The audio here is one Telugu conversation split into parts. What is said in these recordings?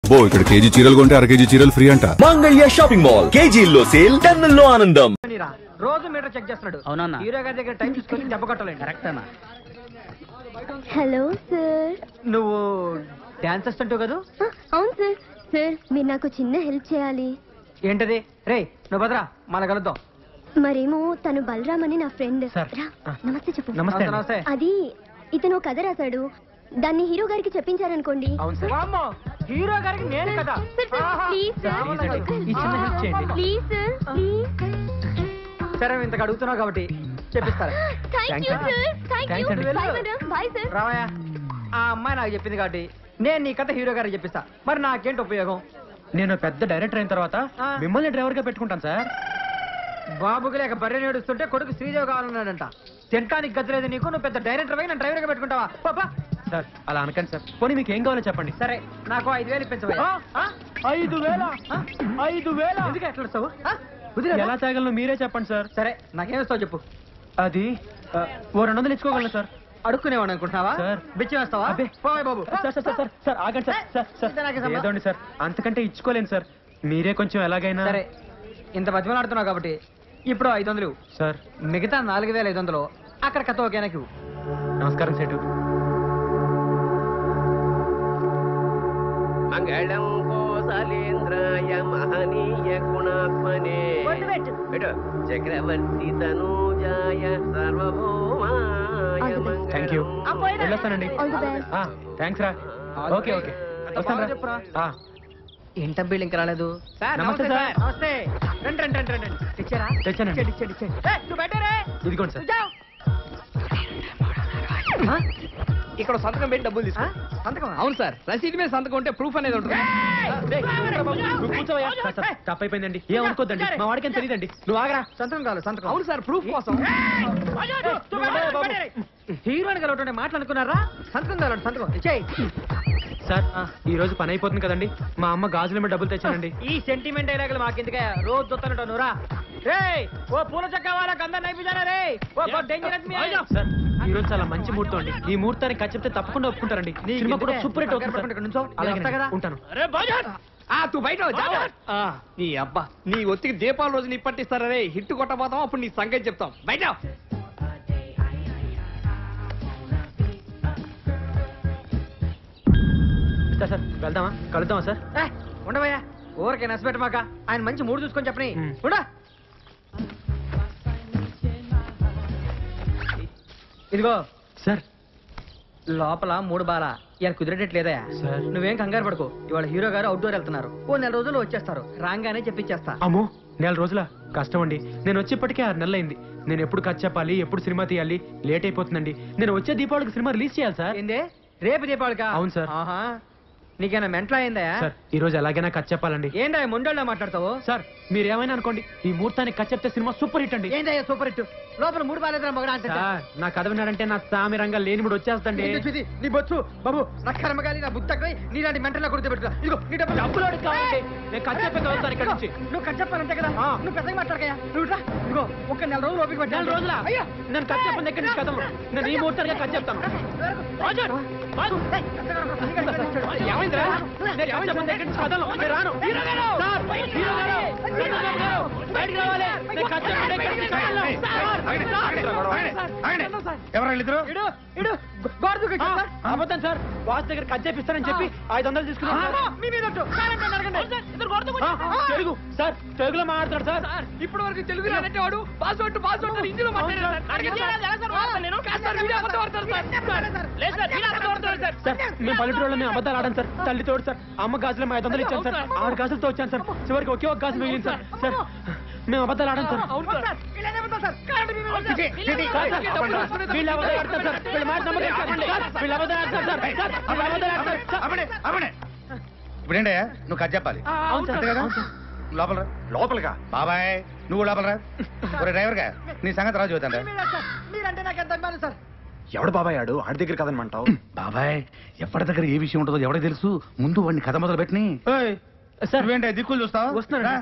అబ్బో ఇక్కడ కేజీ చీరలు కొంటే అర కేజీ చీరలు ఫ్రీ అంట. మంగళ్య షాపింగ్ మాల్, కేజీల్లో సేల్, టన్నుల్లో ఆనందం. రోజు మీటర్ చెక్ చేస్తున్నాడు. అవునా? హీరో గారి దగ్గర టైం తీసుకొని దెబ్బ కొట్టలేదు. కరెక్టేనా? హలో సార్, నువ్వు డాన్స్ చేస్తుంటావు కదా? అవును సార్. సార్ మీరు నాకు చిన్న హెల్ప్ చేయాలి. ఏంటది? రే నువ్వు భద్రా, మన కలుద్దాం. మరేమో తను బలరామ్ అని నా ఫ్రెండ్. నమస్తే చెప్పు. నమస్తే. అది ఇతను కథ రాశాడు, దాన్ని హీరో గారికి చెప్పించారనుకోండి. హీరో గారికి నేను కదా. సరే ఇంతకు అడుగుతున్నావు కాబట్టి చెప్పిస్తారా? రావయ్యా, ఆ అమ్మాయి నాకు చెప్పింది కాబట్టి నేను నీ కథ హీరో గారికి చెప్పిస్తా. మరి నాకేంటి ఉపయోగం? నేను పెద్ద డైరెక్టర్ అయిన తర్వాత మిమ్మల్ని డ్రైవర్ గా పెట్టుకుంటాను సార్. బాబుకి లేక బర్రె నేడుస్తుంటే కొడుకు శ్రీదేవి కావాలన్నాడంట. తింటానికి గతి లేదు నీకు, నువ్వు పెద్ద డైరెక్టర్ నేను డ్రైవర్ గా పెట్టుకుంటావా? పాపా సార్ అలా అనకండి సార్. పోనీ మీకు ఏం కావాలో చెప్పండి. సరే నాకు 5,000 ఇప్పించవా? 5,000 ఎందుకు ఎట్లా వస్తావు? ఎలా తాగలను మీరే చెప్పండి సార్. సరే నాకేమిస్తావు చెప్పు. అది 200 ఇచ్చుకోగలను సార్. అడుక్కునేవాడు అనుకుంటున్నావా? సార్ బిచ్చి వేస్తావా? బాబు సార్ ఆగండి సార్. ఏదండి సార్, అంతకంటే ఇచ్చుకోలేను సార్. మీరే కొంచెం ఎలాగైనా. సరే ఇంత బతిమలాడుతున్నావు కాబట్టి ఇప్పుడు 500 సార్. మిగతా 4,500 అక్కడ కథ ఓకేనా? నమస్కారం సేటు. మంగళం కోసలేంద్రాయ మహనీయ గుణాత్మనే చక్రవర్తి తనూజాయ సర్వభౌమాయ. Thank you. వెళ్ళొస్తానండి. థ్యాంక్స్ రా. ఓకే ఓకే వస్తాను. ఏంట బిల్ ఇంకా రాలేదు. నమస్తే సార్. నమస్తే. రండి. తెచ్చారా? తెచ్చానండి. ఇదిగోండి సార్. ఇక్కడ సంతకం పెట్టి డబ్బులు తీసుకో. సంతకం? అవును సార్, రసీదు మీద సంతకం ఉంటే ప్రూఫ్ అనేది ఉంటుంది. తప్పైపోయిందండి, ఏమనుకోద్దండి. మా వాడికి ఏం తెలియదండి. నువ్వు ఆగరా. సంతకం కావాలి. సంతకం. అవును సార్, ప్రూఫ్ కోసం. హీరోని కలవటండి మాట్లాడుకున్నారా? సంతకం కావాలి. సంతకం ఇచ్చేయి సార్. ఈ రోజు పని అయిపోతుంది కదండి, మా అమ్మ గాజుల మీద డబ్బులు తెచ్చానండి. ఈ సెంటిమెంట్ డైలాగులు మాకెందుకే? రోజు చూస్తానంట నువ్వురా. రే ఓ పూల చక్క వాళ్ళకి అందరు నైపుజారా రే. సార్ ఈ రోజు చాలా మంచి ముహూర్తం అండి. ఈ ముహూర్తానికి ఖర్చు చెప్తే తప్పకుండా ఒప్పుకుంటారండి. సినిమా కూడా సూపర్ హిట్ అవుతుంది. ఉంటాను. నీ అబ్బా, నీ ఒత్తికి దీపాల రోజు నీ పట్టిస్తారా రే. హిట్ కొట్టబోతాం, అప్పుడు నీ సంగతి చెప్తాం. బయట సార్ వెళ్దామా? కలుద్దామా సార్? ఉండవయ్యా, ఊరికే నచ్చబెట్టమాక. ఆయన మంచి మూడు చూసుకొని చెప్పని. ఉండా. ఇదిగో సార్, లోపల 3 బాల ఇలా కుదిరేటట్లేదయా సార్. నువ్వేం కంగారు పడుకో. ఇవాళ హీరో గారు అవుట్డోర్ వెళ్తున్నారు. ఓ 4 రోజుల్లో వచ్చేస్తారు. రాగానే చెప్పించేస్తా. అమ్మో 4 రోజుల కష్టం అండి. నేను వచ్చేప్పటికే 6 నెలలు అయింది. నేను ఎప్పుడు ఖర్చు చెప్పాలి, ఎప్పుడు సినిమా తీయాలి, లేట్ అయిపోతుందండి. నేను వచ్చే దీపావళికి సినిమా రిలీజ్ చేయాలి సార్. ఏందే రేపు దీపావళికా? అవును సార్. నీకేనా మెంటల్ అయిందా? సార్ ఈ రోజు ఎలాగైనా ఖర్చు చెప్పాలండి. ఏందా మొండోళ్ళ మాట్లాడతావు? సార్ మీరు ఏమైనా అనుకోండి, ఈ ముహూర్తానికి ఖర్చు చెప్తే సినిమా సూపర్ హిట్ అండి. ఏందయ్యా సూపర్ హిట్? లోపల 3 బాలేదా మగడా? నా కథ విన్నారంటే నా సామిరంగా లేని మూడు వచ్చేస్తండి. నీ బొచ్చు బాబు, నా కర్మగాలి, నా బుద్ధి నీలాంటి మెంటల్లో కొడితే పెట్టుకో. ఇదిగో నీ డబ్బులు కావాలి. నేను ఖర్చు చెప్పే కలుగుతాను ఇక్కడ నుంచి. నువ్వు ఖర్చు చెప్పాలంటే కదా. నువ్వు పెద్దగా మాట్లాడకయ్యా. నువ్వు ఇదిగో ఒక 4 రోజులు ఓపిక పట్టి. 4 రోజుల నేను ఖర్చు చెప్పిన దగ్గర నుంచి కథలు నేను ఈ ముహూర్తానికి ఖర్చు చెప్తాను. ఏమైందిరా? అబద్ధం సార్. బాస్ దగ్గర ఖర్చు చేపిస్తానని చెప్పి 500 తీసుకున్నాను. తెలుగు సార్, తెలుగులో మాట్లాడతాడు సార్. ఇప్పటి వరకు తెలుగు రానంటే వాడు పాస్వర్డ్ హిందీలో మాట్లాడారు. మేము పల్లెటూరులో మేము అబద్ధాలు ఆడాం సార్. తల్లి తోడు సార్. అమ్మ గాజులు 500 ఇచ్చాను సార్. 6 గాజులతో వచ్చాను సార్. చివరికి ఒకే ఒక గాజు మిగిలింది సార్. సార్ మేము అబద్ధాలు ఆడాం సార్. ఇప్పుడేంటయ్యా నువ్వు కథ చెప్పాలి కదా? లోపల లోపలిగా బాబాయ్, నువ్వు లోపలరా. ఒరే డ్రైవర్ గా నీ సంగతి రాజు చూద్దాం. మీరంటే నాకు ఎంత అభిమానం సార్. ఎవడు బాబాయ్ ఆడు? ఆడి దగ్గర కదనమంటావు? బాబాయ్ ఎవరి దగ్గర ఏ విషయం ఉంటుందో ఎవరికి తెలుసు. ముందు వాడిని కథ మొదలు పెట్టిని. సార్ నువ్వేంటే దిక్కులు చూస్తావు? వస్తున్నారా?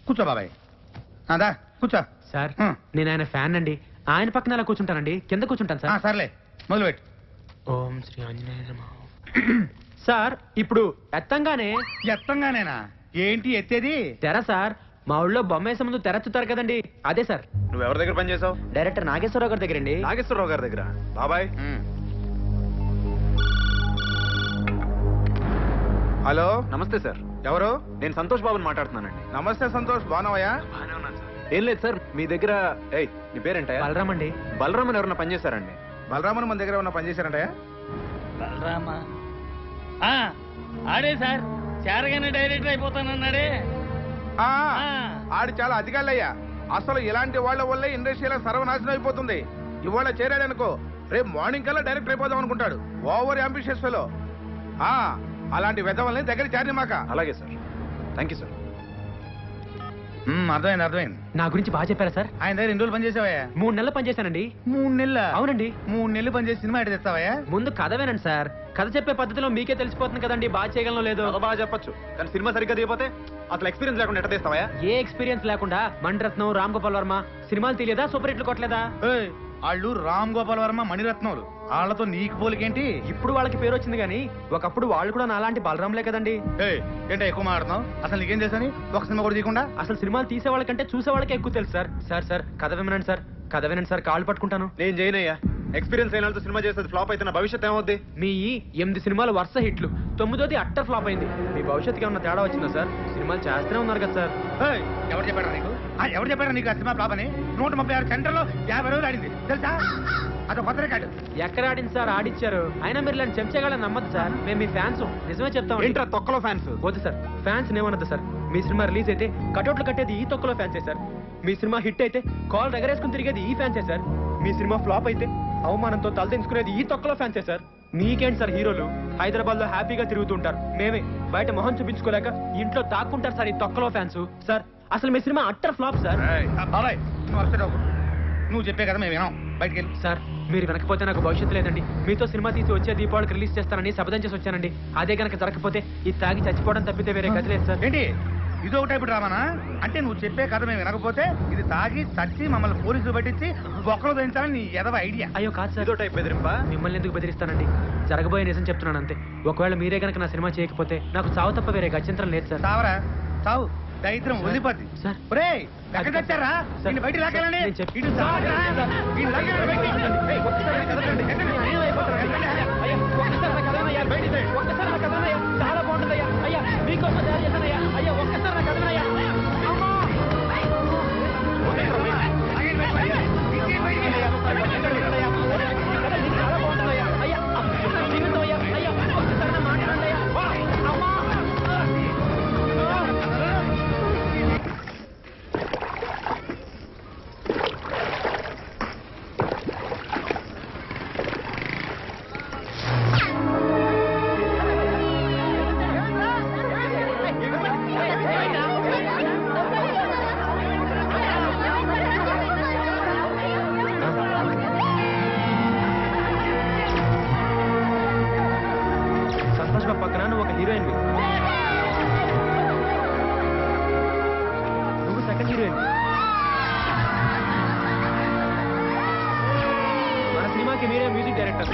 కూర్చో బాబాయ్. అదా కూర్చో సార్. నేను ఆయన ఫ్యాన్ అండి. ఆయన పక్కన అలా కూర్చుంటానండి. కింద కూర్చుంటాను సార్. సర్లే మొదలు పెట్టు. ఓం శ్రీ ఆంజనేయ నమః. సార్ ఇప్పుడు ఎత్తంగానే ఎత్తంగానేనా? ఏంటి ఎత్తేది? తెర సార్. మా ఊళ్ళో బొమ్మేసే ముందు తెరచుతారు కదండి, అదే సార్. నువ్వు ఎవరి దగ్గర పని చేసావు? డైరెక్టర్ నాగేశ్వరరావు గారి దగ్గర అండి. నాగేశ్వరరావు గారి దగ్గర. బాబాయ్. హలో, నమస్తే సార్. ఎవరు? నేను సంతోష్ బాబుని మాట్లాడుతున్నానండి. నమస్తే సంతోష్, బాగున్నావయ్యా? బాగానే ఉన్నాను సార్. ఏం లేదు సార్, మీ దగ్గర నీ పేరేంటయ్యా? బలరామ్ అండి. బలరామన్ ఎవరన్నా పనిచేశారండి? బలరామన్ మన దగ్గర ఉన్న పని చేశారంటయ్యా? బలరామా? ఆడే సార్, చేరగానే డైరెక్టర్ అయిపోతానన్నాడే. ఆడు చాలా అధికారులయ్యా. అసలు ఇలాంటి వాళ్ళ వల్లే ఇండస్ట్రీలో సర్వనాశనం అయిపోతుంది. ఇవాళ చేరాడనుకో, రేపు మార్నింగ్ కల్లా డైరెక్టర్ అయిపోదాం అనుకుంటాడు. Over ambitious fellow. అలాంటి వెధవల్ని దగ్గర చేరనిమాక. అలాగే సార్, థ్యాంక్ యూ సార్. అర్థమైంది. నా గురించి బాగా చెప్పారా సార్? ఆయన దగ్గర 2 రోజులు పనిచేసావయ్యా? 3 నెలలు పనిచేశానండి. 3 నెలల? అవునండి. 3 నెలలు పనిచేసి సినిమా ఎటు తెస్తావయ్యా? ముందు కథ వినండి సార్. కథ చెప్పే పద్ధతిలో మీకే తెలిసిపోతుంది కదండి బాగా చేయగలను లేదో. బాగా చెప్పొచ్చు, కానీ సినిమా సరిగ్గా తీయపోతే అసలు ఎక్స్పీరియన్స్ లేకుండా ఎట్ట తీస్తావా? ఏ ఎక్స్పీరియన్స్ లేకుండా మణిరత్నం, రామ్ గోపాల్ వర్మ సినిమాలు తెలియదా? సూపర్ హిట్లు కొట్టలేదా? వాళ్ళు రామ్ గోపాల్ వర్మ, మణిరత్నములు. వాళ్ళతో నీకు పోలికేంటి? ఇప్పుడు వాళ్ళకి పేరు వచ్చింది కానీ ఒకప్పుడు వాళ్ళు కూడా నాలాంటి బలరాంలే కదండి. ఏంటో ఎక్కువ మాట్లాడుతున్నావు? అసలు నీకేం చేశాని ఒక సినిమా కూడా తీయకుండా? అసలు సినిమాలు తీసే వాళ్ళకంటే చూసే వాళ్ళకి ఎక్కువ తెలుసు సార్. సార్ కథ వినండి సార్, కథ వినండి సార్, కాళ్ళు పట్టుకుంటాను. నేను చేయనయ్యా. ఎక్స్పీరియన్స్ అయిన వాళ్ళతో సినిమా చేసేది ఫ్లాప్ అయితే నా భవిష్యత్ ఏమవుద్ది? మీ 8 సినిమాలు వరుస హిట్లు, 9ది అట్టర్ ఫ్లాప్ అయింది. మీ భవిష్యత్తుకి ఏమన్నా తేడా వచ్చిందా సార్? సినిమాలు చేస్తూనే ఉన్నారు కదా సార్. ఎవరు చెప్పారా నీకు? ఎవరు చెప్పారా నీకు ఆ సినిమా ఫ్లాప్ అని? 136 సెంటర్లో 50 రోజులు ఆడింది తెలుసా? అదో కొత్త రికార్డు. ఎక్కడ ఆడింది సార్? ఆడిచ్చారు. అయినా మీరు ఇలాంటి చెంచగాళ్ళని నమ్మద్దు సార్. మేము మీ ఫ్యాన్స్, నిజమే చెప్తాం. ఏంట్రా తొక్కలో ఫ్యాన్స్? వద్దు సార్, ఫ్యాన్స్ ఏమన్నది సార్. మీ సినిమా రిలీజ్ అయితే కటౌట్లు కట్టేది ఈ తొక్కలో ఫ్యాన్సే సార్. మీ సినిమా హిట్ అయితే కాల్ ఎగరేసుకుని తిరిగేది ఈ ఫ్యాన్సే సార్. మీ సినిమా ఫ్లాప్ అయితే అవమానంతో తలదించుకునేది ఈ తొక్కలో ఫ్యాన్సే సార్. మీకేంటి సార్ హీరోలు హైదరాబాద్ లో హ్యాపీగా తిరుగుతుంటారు, మేమే బయట మొహం చూపించుకోలేక ఇంట్లో దాక్కుంటారు సార్ ఈ తొక్కలో ఫ్యాన్స్. సార్ అసలు మీ సినిమా అట్టర్ ఫ్లాప్ సార్. నువ్వు చెప్పే కదా మేము వినాం, బయటికి వెళ్ళి. సార్ మీరు వెనకపోతే నాకు భవిష్యత్తు లేదండి. మీతో సినిమా తీసి వచ్చే దీపావళికి రిలీజ్ చేస్తానని శపథం చేసి వచ్చానండి. అదే కనుక జరగకపోతే ఈ తాగి చచ్చిపోవడం తప్పితే వేరే గతి లేదు సార్. ఏంటి ఇదో టైపు డ్రామానా? అంటే నువ్వు చెప్పే కథ మేము వినకపోతే ఇది తాగి చచ్చి మమ్మల్ని పోలీసులు పట్టించి బొక్కలు దించాలని నీ ఎదవ ఐడియా? అయ్యో కాదు సార్, ఇదో టైప్ బెదిరింపా? మిమ్మల్ని ఎందుకు బెదిరిస్తానండి? జరగబోయే నిజం చెప్తున్నాను అంతే. ఒకవేళ మీరే కనుక నా సినిమా చేయకపోతే నాకు చావు తప్ప వేరే గత్యంతరం లేదు సార్. చావరా చావు, దరిద్రం వదిలిపోద్ది. సార్. ఒరేయ్, ఎక్కడ తెచ్చారా? సార్. నిన్ను బయటికి లాగాలండి. నేను చెప్పి- ఇటు చావరా? వీళ్ళు లాగాలండి బయటికి. ఏయ్, ఒక్కసారి కదలండి. చాలా బాగుంటుందయ్యా. అయ్యా మీకోసం తయారు చేశానయ్యా. అయ్యా ఒక్కసారి నాకు కదలయ్యా. చాలా బాగుంటుందయ్యా. అయ్యా జీవితం అయ్యా. అయ్యా ఒక్కసారి నా మాట వినండి అయ్యా. అమ్మా సంతోష్ బాబు పక్కన నువ్వు ఒక హీరోయిన్, నువ్వు సెకండ్ హీరోయిన్. మన సినిమాకి మీరే మ్యూజిక్ డైరెక్టర్,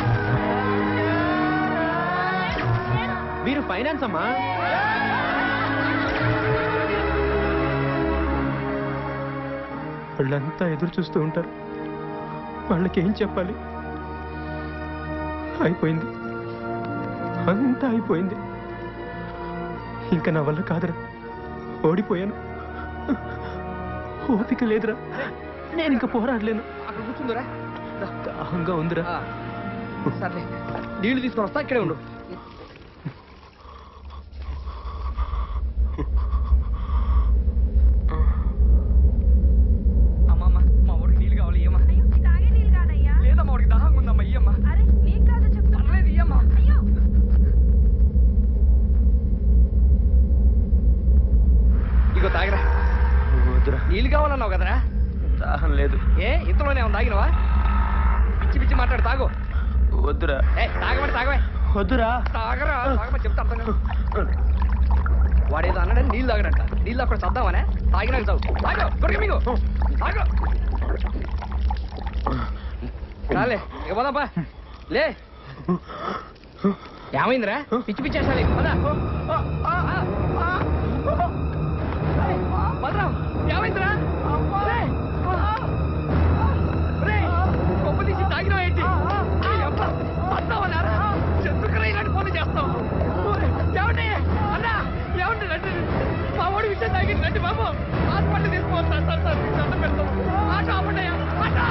మీరు ఫైనాన్స్ అమ్మా. వాళ్ళంతా ఎదురు చూస్తూ ఉంటారు, వాళ్ళకి ఏం చెప్పాలి? అయిపోయింది, అంతా అయిపోయింది. ఇంకా నా వల్ల కాదురా, ఓడిపోయాను. ఓపిక లేదురా, నేను ఇంకా పోరాడలేను. అక్కడ కూర్చుందిరా. దాహంగా ఉందిరా. సర్లే, నీళ్లు తీసుకొని వస్తా, ఇక్కడే ఉండు. అమ్మమ్మ, మా ఊరికి నీళ్ళు కావాలి, ఇయ్యమ్మా. లేదా మా ఊరికి దాహంగా ఉందమ్మా, ఇయ్యమ్మా. పర్లేదు, ఇయ్యమ్మా. ఇగో తాగరా. వద్దురా, నీళ్ళు కావాలన్నావు కదరా? దాహం లేదు. ఏ ఇంతలోనే ఉంది, తాగినవా? పిచ్చి పిచ్చి మాట్లాడు, తాగు. వద్దురా. ఏ తాగమని తాగవే. వద్దురా. తాగరా, తాగమని చెప్తా అర్థం కాదు. వాడేదో అన్నాడని నీళ్ళు తాగడంట. నీళ్ళు అక్కడ చద్దామనే తాగినాక తాగు. తాగు, త్వరగా మీకు తాగు. రాలే, ఇక పోదాపా. లే ఏమైందిరా పిచ్చి పిచ్చేసాలి బలరాం ఏమైందిరా కొమ్మ తీసి తాగినా ఏంటి వస్తావన్నారా చంద్రకర ఇలాంటి పనులు చేస్తాం ఏమండి అన్నా ఏమండి రండి మా వాడు విషయం తాగి రండి బాబు హాస్పిటల్ తీసుకోవాలి సార్ సార్ సార్ పెడతాం ఆటో ఆపండియా ఆటో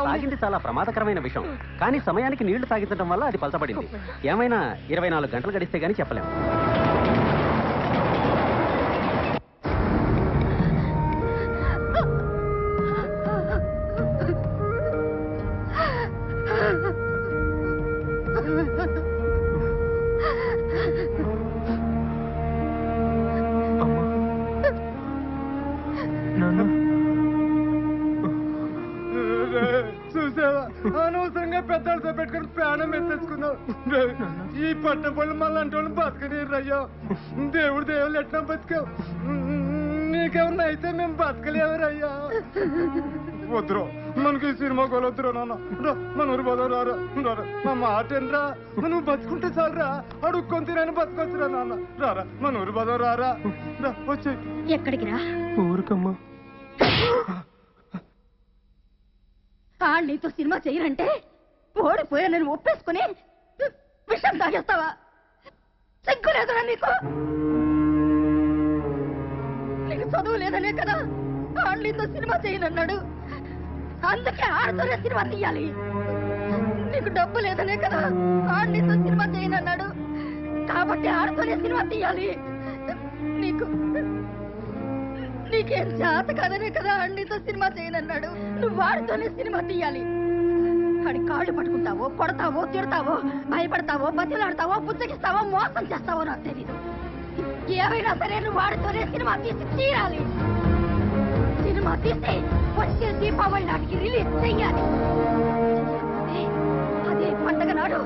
తాగింది చాలా ప్రమాదకరమైన విషయం, కానీ సమయానికి నీళ్లు తాగించడం వల్ల అది పలచబడింది. ఏమైనా 24 గంటలు గడిస్తే గానీ చెప్పలేం. చూసావా అనవసరంగా పెద్దలతో పెట్టుకుని ప్రాణం ఎత్తేసుకున్నావు. ఈ పట్ట పళ్ళు మళ్ళీ అంటే వాళ్ళు బతకలేరయ్యా. దేవుడు ఎట్లా బతికావు? నీకేమన్నా అయితే మేము బతకలేవరయ్యా. వద్దురా మనకి ఈ సినిమా కొలొద్దురా నాన్న. మన ఊరు పోదాం రారా. మా మాట ఏంట్రా, నువ్వు బతుకుంటే చాలరా. అడుక్కొని తినని బతకొచ్చురా నాన్న. రారా మన ఊరు పోదాం రారా. వచ్చి ఎక్కడికి రా? ఊరికమ్మా. నీతో సినిమా చేయరంటే ఓడిపోయా నేను ఒప్పేసుకుని విషం తాగేస్తావా? సిగ్గులేదురా నీకు? నీకు చదువు లేదనే కదా నీతో సినిమా చేయనన్నాడు. అందుకే ఆడుతూనే సినిమా తీయాలి. నీకు డబ్బు లేదనే కదా నీతో సినిమా చేయనన్నాడు. కాబట్టి ఆడుతూనే సినిమా తీయాలి. నీకేం చేత కదనే కదా నీతో సినిమా చేయనన్నాడు. నువ్వు వాడితోనే సినిమా తీయాలి. వాడి కాళ్ళు పట్టుకుంటావో, కొడతావో, తిడతావో, భయపడతావో, బతిలాడతావో, పుచ్చగిస్తావో, మోసం చేస్తావో నాకు తెలీదు. ఏమైనా సరే నువ్వు వాడితోనే సినిమా తీసి తీరాలి. సినిమా తీసి వచ్చే దీపావళి నాటికి రిలీజ్ చెయ్యాలి. అదే పండగ నాడు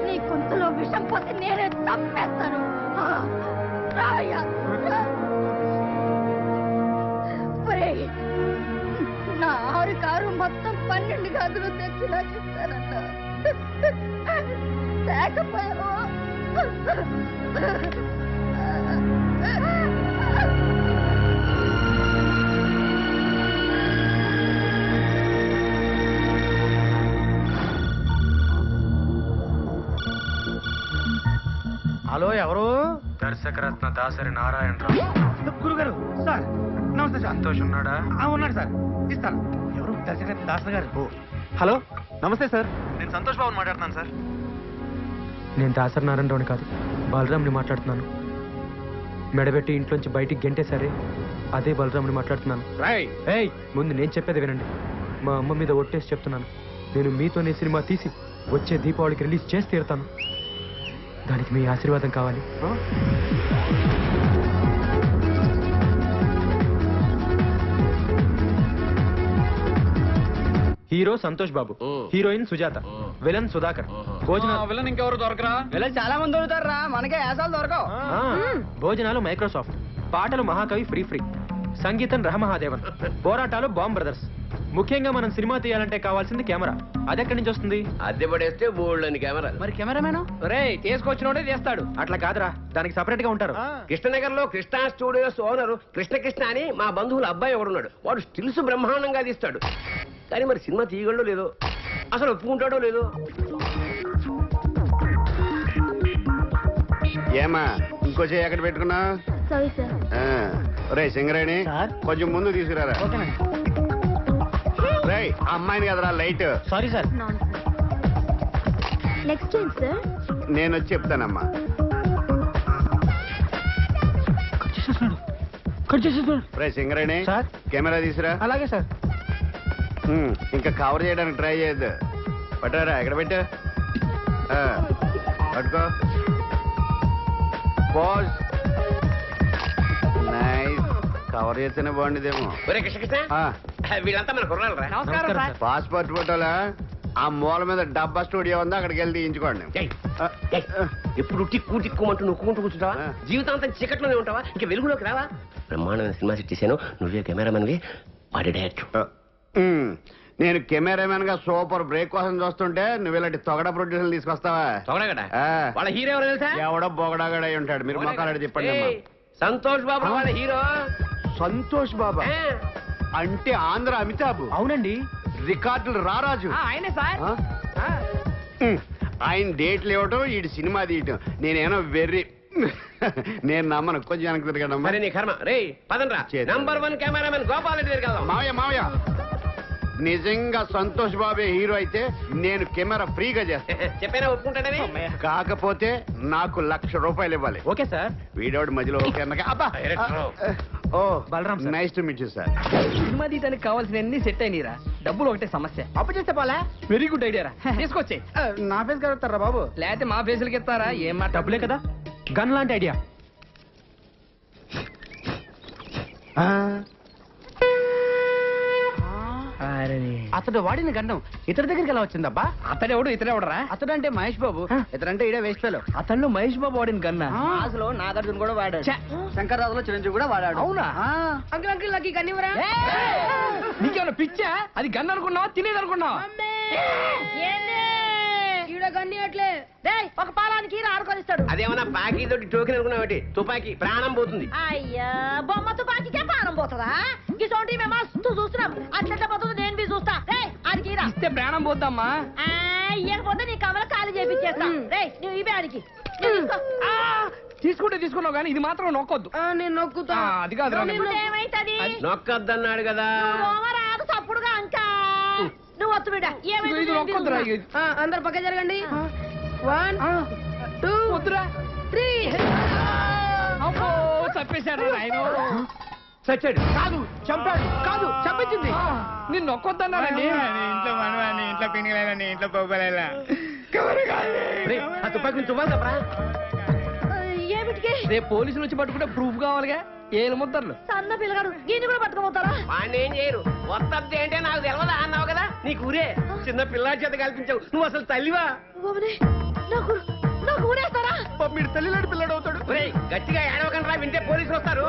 నీ గొంతులో విషం పోసి నేనే చంపేస్తాను. రాయ్యా. నా 6 కారు మొత్తం 12 గదులు తెచ్చి నాకు ఇస్తానన్నా. లేకపోయావా? హలో, ఎవరు? దర్శకరత్న దాసరి నారాయణరావు. గురుగారు సార్. నమస్తే సార్. సంతోష్ ఉన్నాడా? ఉన్నాడు సార్, ఇస్తాను. ఎవరు? దర్శకరత్న దాసరి గారు. హలో, నమస్తే సార్. నేను సంతోష్ బాబుని మాట్లాడుతున్నాను సార్. నేను దాసరి నారాయణరావుని కాదు, బలరాంని మాట్లాడుతున్నాను. మెడబెట్టి ఇంట్లోంచి బయటికి గెంటేసరే అదే బలరాంని మాట్లాడుతున్నాను. ఏయ్, ముందు నేను చెప్పేది వినండి. మా అమ్మ మీద ఒట్టేసి చెప్తున్నాను, నేను మీతోనే సినిమా తీసి వచ్చే దీపావళికి రిలీజ్ చేసి తీరుతాను. దానికి మీ ఆశీర్వాదం కావాలి. Hero Santosh Babu, heroine Sujatha, villain Sudhakar. Villain ఇంకెవరు దొరకరా? విలన్ చాలా మంది దొరుకుతారా, మనకే యాసాలు దొరకవు. భోజనాలు మైక్రోసాఫ్ట్, పాటలు మహాకవి ఫ్రీ, సంగీతం రహమహాదేవన్, పోరాటాలు బాంబ్ బ్రదర్స్. ముఖ్యంగా మనం సినిమా తీయాలంటే కావాల్సింది కెమెరా. అది ఎక్కడి నుంచి వస్తుంది? అద్దె పడేస్తే బోల్డ్ కెమెరా. మరి కెమెరామెన్ రే తీసుకొచ్చినోడే చేస్తాడు. అట్లా కాదురా, దానికి సపరేట్ గా ఉంటారు. కృష్ణనగర్ లో కృష్ణ స్టూడియోస్ ఓనరు కృష్ణ అని మా బంధువుల అబ్బాయి ఒకడున్నాడు. వాడు స్టిల్స్ బ్రహ్మాండంగా తీస్తాడు. కానీ మరి సినిమా తీయగలడో లేదో, అసలు ఒప్పుకుంటాడో లేదో. ఏమా ఇంకో చేయి ఎక్కడ పెట్టుకున్నా? Sorry sir. రే సింగరేణి కొంచెం ముందు తీసుకురారా. రే అమ్మాయిని కదరా లైట్. Sorry sir. నెక్స్ట్ ఏంటి సార్? నేను వచ్చి చెప్తానమ్మా. రే సింగరేణి సార్. కెమెరా తీసురా. అలాగే సార్. ఇంకా కవర్ చేయడానికి ట్రై చేయొద్దు. పట్టారా ఎక్కడ పెట్టా? పట్టుకో. పోజ్. నైస్. కవర్ చేస్తేనే బాగుండేదేమో. ఒరే కృష్ణ వీళ్ళంతా మన కుర్రాలరా. నమస్కారం సార్. పాస్పోర్ట్ ఫోటోలా ఆ మూల మీద డబ్బా స్టూడియో ఉంది, అక్కడికి వెళ్ళి తీయించుకోండి. ఎప్పుడు టిక్కు టిక్కుమంటూ నొక్కుంటూ కూర్చుంటావా? జీవితాంతం చీకట్లోనే ఉంటావా? ఇంకా వెలుగులోకి రావా? బ్రహ్మాండమైన సినిమా సెట్ చేశాను, నువ్వే కెమెరామెన్వి, వాడి డైరెక్టర్. నేను కెమెరామెన్ గా సూపర్ బ్రేక్ కోసం చూస్తుంటే నువ్వు ఇలాంటి తొగడ ప్రొడ్యూసర్ తీసుకొస్తావా? తొగడగడ వాళ్ళ హీరో ఎవరో తెలుసా? ఎవడో బొగడాగడ చెప్పండి. మీరు మొక్కలాడి చెప్పండి. సంతోష్ బాబు వాళ్ళ హీరో. సంతోష్ బాబా అంటే ఆంధ్ర అమితాబ్. అవునండి. రికార్డులు రారాజు. ఆయనే సార్. ఆయన డేట్లు ఇవ్వటం, ఈ సినిమా తీయటం నేనేమో వెర్రి. నేను నమ్మను. కొంచెం వెనక్కి తిరగడం. మరి నీ కర్మ. రే పదండ్రా, నంబర్ 1 కెమెరామెన్ గోపాల్ రెడ్డి దగ్గరికి వెళ్దాం. మావయ్య నిజంగా సంతోష్ బాబే హీరో అయితే నేను కెమెరా ఫ్రీగా చేస్తాను. చెప్పైనా ఒప్పుకుంటాడని. కాకపోతే నాకు ₹1,00,000 ఇవ్వాలి. Okay sir. వీడోడు మధ్యలో ఓకే అన్నగా. అబ్బా. ఓ Balaram sir. Nice to meet you sir. సినిమా తీయడానికి కావాల్సిన అన్ని సెట్ అయినరా. డబ్బులు ఒకటే సమస్య. అప్పు చేస్తే పోలా. వెరీ గుడ్ ఐడియా రా. తీసుకొచ్చి నా ఫేస్ కలుగుతారా బాబు? లేకపోతే మా ఫేసులకి ఇస్తారా? ఏం మాట. డబ్బులే కదా, గన్ లాంటి ఐడియా. అతడు వాడిన గండం ఇతడి దగ్గరికి ఎలా వచ్చిందబ్బా? అతడెవడు ఇతడెవడరా? అతడు అంటే మహేష్ బాబు, ఇతడంటే ఇడే వేస్ట్ ఫెలో. అతను మహేష్ బాబు వాడిన గన్నా? అసలు నాగార్జున కూడా వాడాడు, శంకర్రాజులో చిరంజీవి కూడా వాడాడు. అవునా? అంకుల్ అంకుల్ నాకు కనివరా? నీకేమైనా పిచ్చా? అది గన్ అనుకున్నావా, తినేది అనుకున్నావా? ఒక పాలానికి ఆడుకొనిస్తాడు. అదేమన్నా బాకీ తోటి టోకెన్ అనుకున్నావు? తుపాకీ ప్రాణం పోతుంది. అయ్యా బొమ్మ తుపాకీకే ప్రాణం పోతుందా? ఇసోంటి మేము మస్తు చూస్తున్నాం. అట్లా పోతుంది, నేను చూస్తా. రే ఆడికి ఇస్తే ప్రాణం పోద్దమ్మా. ఇవ్వకపోతే నీ కమల ఖాళీ చేపించేస్తా. రే నువ్వు ఇవే ఆడికి తీసుకుంటే తీసుకున్నావు కానీ ఇది మాత్రం నొక్కొద్దు. నేను నొక్కుతా. అది కాదు. ఏమైతుంది? నొక్కద్దన్నాడు కదా. రాదు తప్పుడుగా అంకా. నువ్వు వత్తు బిడ్డ. ఇది నొక్కొద్దురా. అందరు పక్క జరగండి. 1 2 వద్దురా. 3. అమ్మో చంపేశాడు ఆయన. చచ్చాడు కాదు, చంపాడు కాదు, చంపించింది. నేను నొక్కొద్దన్నానండి. ఇంట్లో మనవాణి, ఇంట్లో పిండిలేదని, ఇంట్లో పోగలేలా. ఆ తుపాకీ తువ్వాలి తప్పరా? ఏమిటికి? రేపు పోలీసులు వచ్చి పట్టుకుంటే ప్రూఫ్ కావాలిగా. ఏలు ముద్దర్లు. సన్న పిల్లగాడు దీన్ని కూడా పట్టుకోపోతారా? వాడిని ఏం చేయరు. వస్తద్ది అంటే నాకు తెలవదా అన్నావు కదా. నీకు ఊరే చిన్న పిల్లాడి చేత కల్పించావు. నువ్వు అసలు తల్లివా? నాకు నాకు ఊరేస్తారా? మీరు తల్లిలాంటి పిల్లడు అవుతాడు. గట్టిగా ఏడవకండి రా, వింటే పోలీసులు వస్తారు.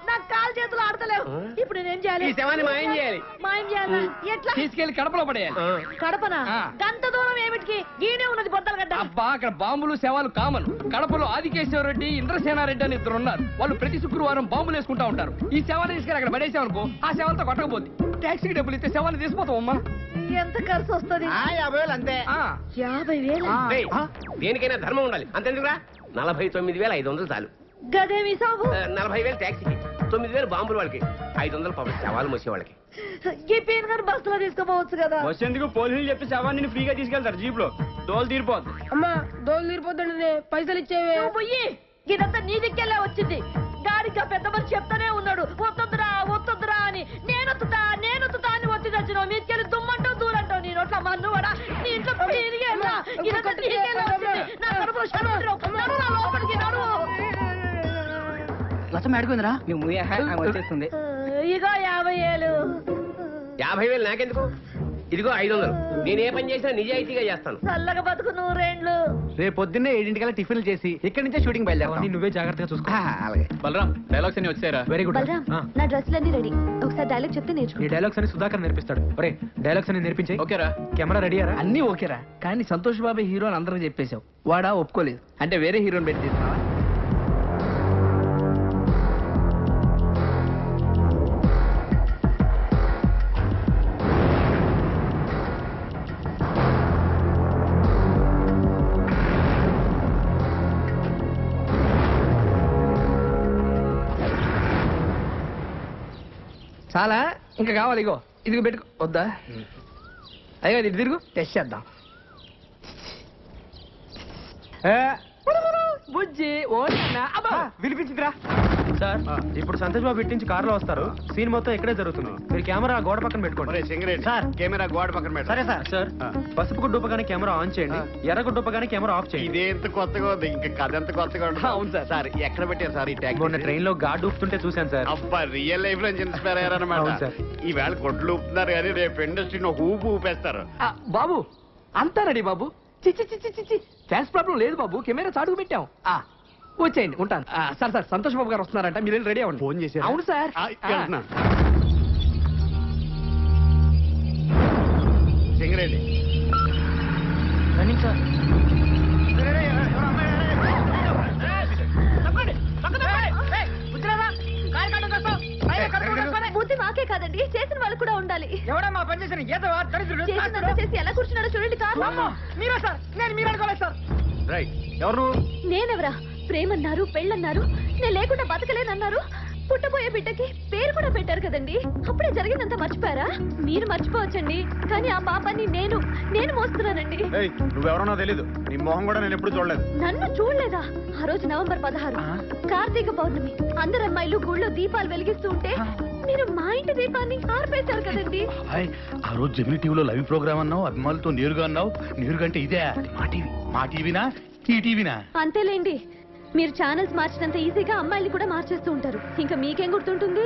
నాకు కాలు చేతులు ఆడతలేవు. ఇప్పుడు నేనేం చేయాలి? ఈ శవాన్ని మాయం చేయాలి. మాయం చేయాలా? ఎట్లా? తీసుకెళ్లి కడపలో పడేయాలి. కడపనా? గంత దూరం ఏమిటికి? గీనే ఉన్నది బొద్దల గడ్డ. అబ్బా అక్కడ బాంబులు శవాలు కామన్. కడపలో ఆదికేశ్వర రెడ్డి, ఇంద్రసేనారెడ్డి అని 2 ఉన్నారు. వాళ్ళు ప్రతి శుక్రవారం బాంబులు వేసుకుంటా ఉంటారు. ఈ శవాన్ని తీసుకెళ్ళి అక్కడ పడేసామనుకో, ఆ శవంతో కొట్టకపోద్ది. ట్యాక్సీకి డబ్బులు ఇస్తే శవాన్ని తీసిపోతాం. అమ్మా ఎంత ఖర్చు వస్తుంది? 50,000 అంతే. 50,000. దేనికైనా ధర్మం ఉండాలి. అంతేందుకురా? 49,500 చాలు. గదేమి సాబు? 40,000 ట్యాక్సీకి, 9,000 బాంబులు వాళ్ళకి, 500 పాపం శవాలు మోసే వాళ్ళకి. ఈ పేరు గారు బస్సులో తీసుకోపోవచ్చు కదా. వచ్చేందుకు పోలీసులు చెప్పి శవాన్ని ఫ్రీగా తీసుకెళ్తారు జీప్ లో. దోలు తీరిపోద్దు. అమ్మా దోలు తీరిపోతాడు. పైసలు ఇచ్చేవే. నువ్వు పోయి. ఇదంతా నీ దిక్కెళ్ళే వచ్చింది. గాడిగా పెద్ద మనిషి చెప్తానే ఉన్నాడు, వద్దొద్దురా వద్దొద్దురా అని. నేనొత్తుతా అని వచ్చి తెచ్చినావు. మీకెళ్ళి దుమ్మంటావు దూరంటావు. నీ నోట్ల మన్నువాడా? నీ ఇంట్లో పెరిగేలా ఇదంతా నీకెళ్ళే వచ్చింది. నా కడుపులో శరీరం నడురా లోపలికి నడువు. లతం అడుగుందిరా. నువ్వు వచ్చేస్తుంది. ఇగో 50,000. 50,000 నాకెందుకు? ఇదిగో 500. నేను ఏ పని చేసినా నిజాయితీగా చేస్తాను. చల్లగా బతుకు 100 రేపు పొద్దున్నే 7 టిఫిన్లు చేసి ఇక్కడి నుంచే షూటింగ్ బయలుదేరాం. నువ్వే జాగ్రత్తగా చూసుకో. అలాగే. బలరాం డైలాగ్స్ అన్ని వచ్చారా? Very good. నా డ్రెస్సులన్నీ రెడీ. ఒకసారి డైలాగ్ చెప్తే ఈ నేర్చుకో. డైలాగ్స్ అని సుధాకర్ నేర్పిస్తాడు. ఒరే డైలాగ్స్ అని నేర్పించే. ఓకేరా? కెమెరా రెడీయారా? అన్ని ఓకేరా, కానీ సంతోష్ బాబు హీరో అని అందరికి చెప్పేశావు. వాడా ఒప్పుకోలేదు అంటే వేరే హీరోని పెట్టి తీస్తున్నావా? చాలా ఇంకా కావాలి ఇగో ఇదిగో పెట్టుకో వద్దా అయ్యో ఇది తిరుగు టెస్ట్ చేద్దాం బుజ్జి ఓ వినిపించిందిరా సార్ ఇప్పుడు సంతోష్ బాబు ఇట్టించి కారులో వస్తారు సీన్ మొత్తం ఇక్కడే జరుగుతుంది మీరు కెమెరా గోడ పక్కన పెట్టుకోండి సార్ కెమెరా గోడ పక్కన పెట్టు. సరే సార్ సార్ పసుపు గుడ్డు ఉపగానే కెమెరా ఆన్ చేయండి ఎర్ర గుడ్డు ఉపగానే కెమెరా ఆఫ్ చేయండి ఇదే ఎంత కొత్తగా ఉంది ఇంకా కథ ఎంత కొత్తగా ఉంటుంది. అవును సార్. సార్ ఎక్కడ పెట్టారు సార్ ఈ ట్యాగ్? మొన్న ట్రైన్ లో గాడ్ ఊపుతుంటే చూశాను సార్. అబ్బా రియల్ లైఫ్ లో ఇన్స్పైర్ అయ్యారనమాట. అవును సార్. ఈవేళ కొట్లు ఊపుతున్నారు కానీ రేపు ఇండస్ట్రీని ఒక ఊపు ఊపేస్తారు. బాబు అంతా రెడీ బాబు చిచ్చి చిచ్చి చిచ్చి ఫ్యాన్స్ ప్రాబ్లం లేదు బాబు కెమెరా చాటుకు పెట్టాం వచ్చేయండి ఉంటాను సార్ సార్ సంతోష్ బాబు గారు వస్తున్నారంట మీరు రెడీ అవ్వండి. ఫోన్ చేశారా? అవును సార్. వెళ్తున్నాను. Singareni running sir. బుద్ధి మాకే కాదండి చేసిన వాళ్ళు కూడా ఉండాలి. ఎవడమ్మా పని చేసిన చేసినంత చేసి ఎలా కూర్చున్నాడో చూడండి కాదు. మీరా సార్ నేను మీరు అనుకోలేదు సార్. రైట్ ఎవరు? నేనెవరా? ప్రేమన్నారు పెళ్ళన్నారు నేను లేకుండా బతకలేనన్నారు. పుట్టబోయే బిడ్డకి పేరు కూడా పెట్టారు కదండి. అప్పుడే జరిగిందంతా మర్చిపోయారా? మీరు మర్చిపోవచ్చండి కానీ ఆ పాపాన్ని నేను మోస్తున్నానండి. నువ్వెవరో తెలీదు నీ మొహం కూడా నేను ఎప్పుడు చూడలేదు. నన్ను చూడలేదా? ఆ రోజు నవంబర్ 16 కార్తీక పౌర్ణమి అందరు అమ్మాయిలు గుళ్ళో దీపాలు వెలిగిస్తూ ఉంటే మీరు మా ఇంటి దీపాన్ని ఆర్పేశారు కదండి. ఆ రోజు జమిని టీవీలో లైవ్ ప్రోగ్రామ్ అన్నావు, అభిమానులతో నేరుగా అన్నావు. నేరుగా అంటే ఇదే మా టీవీనా ఈ టీవీనా? అంతేలేండి మీరు ఛానల్స్ మార్చినంత ఈజీగా అమ్మాయిలు కూడా మార్చేస్తూ ఉంటారు. ఇంకా మీకేం గుర్తుంటుంది?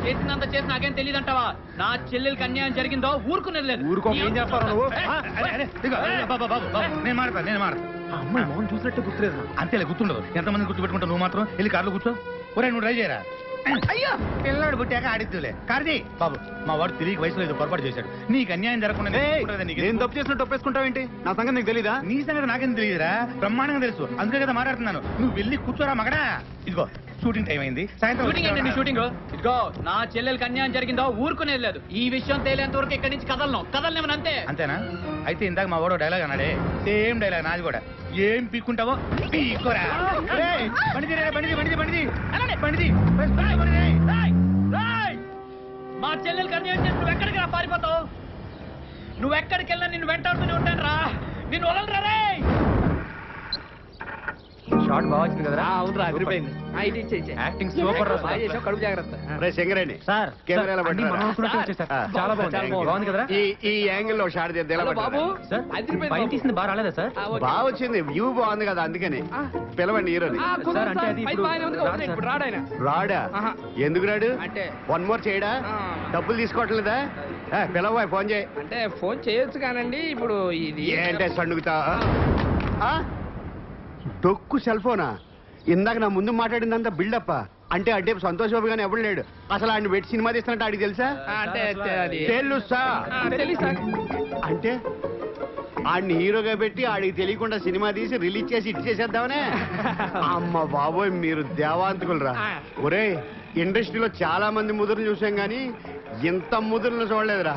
చేసినంత చేసి నాకేం తెలియదు అంటావా? నా చెల్లెలకి అన్యాయం జరిగిందో ఊరుకునేది లేదు. ఊరుకో ఏం చేస్తావు నువ్వు? నేను మాడతా అమ్మాయి మోహన్ చూసినట్టే గుర్తులేదు. అంతేలే గుర్తుండదు. ఎంతమంది గుర్తుపెట్టుకుంటావు నువ్వు మాత్రం వెళ్ళి కార్లో కూర్చో. ఒరే నువ్వు ట్రై చేయరా. అయ్యో పిల్లాడు పుట్టాక ఆడిద్దులే. కార్తీ బాబు మా వాడు తిరిగి వయసులో ఏదో పొరపాటు చేశాడు. నీకు అన్యాయం జరగకుండా నేను తప్పు చేసినట్టు ఒప్పేసుకుంటావేంటి? నా సంగతి నీకు తెలీదా? నీ సంగతి నాకేం తెలియదురా, బ్రహ్మాండంగా తెలుసు. అందుకే కదా మాట్లాడుతున్నాను. నువ్వు వెళ్ళి కూర్చోరా మగడా. ఇదిగో షూటింగ్ టైం అయింది, షూటింగ్ ఏంటండి సాయంత్రం. షూటింగ్? ఇదిగో నా చెల్లెలకి అన్యాయం జరిగిందో ఊరుకునేది లేదు. ఈ విషయం తేలేంత వరకు ఇక్కడి నుంచి కదలనివ్వను అంతే. అంతేనా? అయితే ఇందాక మా వాడు డైలాగ్ అన్నాడే సేమ్ డైలాగ్ నాది కూడా. ఏం పీక్కుంటావో పీక్కోరా. మా చెల్లెలకి అన్యాయం చేసి నువ్వు ఎక్కడికి రా పారిపోతావు? నువ్వు ఎక్కడికి వెళ్ళా నిన్ను వెంటాడుతూనే ఉంటాను రా. నిన్ను వదలరా రే. షార్ట్ బాగా వచ్చింది కదరా? అవును రా అదిరిపోయింది. ఇది ఇచ్చే యాక్టింగ్ సూపర్ రా. బాగా చేసావు, కడుపు జాగ్రత్త. రే సింగరేణి సార్ కెమెరాలో అన్ని మనం అనుకున్నట్టే వచ్చేసారు. చాలా బాగుంది కదరా? ఈ యాంగిల్ లో షాట్ చేద్దాం. హలో బాబు సార్ అదిరిపోయింది పైన బాబు. తీసింది బాగా రాలేదా సార్? బాగా వచ్చింది, వ్యూ బాగుంది కదా అందుకని పిలవండి హీరోని. సార్ అంటే అది ఇప్పుడు రాదు సార్. ఇప్పుడు రాడాయన రాడా? ఆహా. ఎందుకు రాడు? అంటే వన్ మోర్ చేయడా? డబ్బులు తీసుకోవట్లేదా? పిలవా ఫోన్ చేయి. అంటే ఫోన్ చేయొచ్చు కానండి ఇప్పుడు ఇది ఏంటే సణుగుతా? డొక్కు సెల్ ఫోనా? ఇందాక నా ముందు మాట్లాడిందంతా బిల్డప్ అంటే అడ్డే సంతోష్ బాబు గానీ ఎవడు లేడు. అసలు ఆయన పెట్టి సినిమా తీస్తున్నట్టు ఆడికి తెలుసా? అంటే అది తెలుసా? తెలుసా? అంటే ఆడిని హీరోగా పెట్టి ఆడికి తెలియకుండా సినిమా తీసి రిలీజ్ చేసి ఇటు చేసేద్దామనే? అమ్మ బాబోయ్ మీరు దేవాంతకులరా. ఒరే ఇండస్ట్రీలో చాలా మంది ముదురులు చూసాం గానీ ఇంత ముదురులు చూడలేదురా.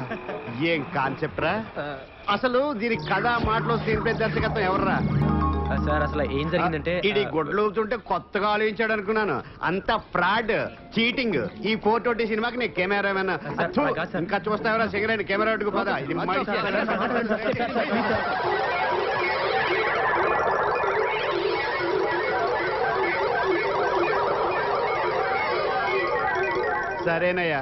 ఏం కాన్సెప్ట్ రా అసలు? దీని కథ మాటలో స్క్రీన్ ప్లే దర్శకత్వం ఎవర్రా? సార్ అసలు ఏం జరిగిందంటే ఇది గొడ్లు ఊపుతుంటే కొత్తగా ఆలోచించాడు అనుకున్నాను. అంత ఫ్రాడ్ చీటింగ్. ఈ 420 సినిమాకి నేను కెమెరామెన్. ఇంకా చూస్తావరా సింగరేణి కెమెరా అడ్డుకు పదా. ఇది సరేనయ్యా,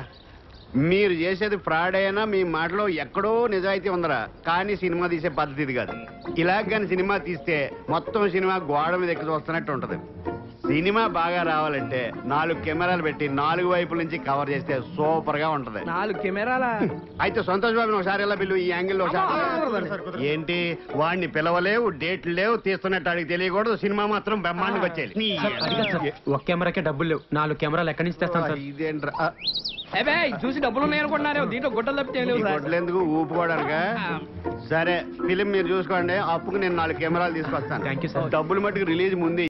మీరు చేసేది ఫ్రాడ్ అయినా మీ మాటలో ఎక్కడో నిజాయితీ ఉందరా. కానీ సినిమా తీసే పద్ధతి ఇది కాదు. ఇలాగ కానీ సినిమా తీస్తే మొత్తం సినిమా గోడ మీద ఎక్కి చూస్తున్నట్టు ఉంటది. సినిమా బాగా రావాలంటే 4 కెమెరాలు పెట్టి 4 వైపుల నుంచి కవర్ చేస్తే సూపర్ గా ఉంటది. 4 కెమెరాల అయితే సంతోష్ బాబుని ఒకసారి ఎలా పిలువు, ఈ యాంగిల్ లో ఏంటి? వాడిని పిలవలేవు, డేట్లు లేవు, తీస్తున్నట్టు అడిగి తెలియకూడదు. సినిమా మాత్రం బ్రహ్మాండంగా వచ్చేది. ఒక కెమెరాకే డబ్బులు లేవు, 4 కెమెరాలు ఎక్కడి నుంచి తెస్తాం సార్? ఇదేంట్రా చూసి డబ్బులు ఉన్నాయనుకుంటున్నారు, దీంట్లో గుడ్డలు తప్పితే గొడ్లెందుకు ఊపుకోవడానికా? సరే ఫిలిం మీరు చూసుకోండి, అప్పుకు నేను 4 కెమెరాలు తీసుకొస్తాను. Thank you sir. డబ్బులు మట్టుకు రిలీజ్ ముందు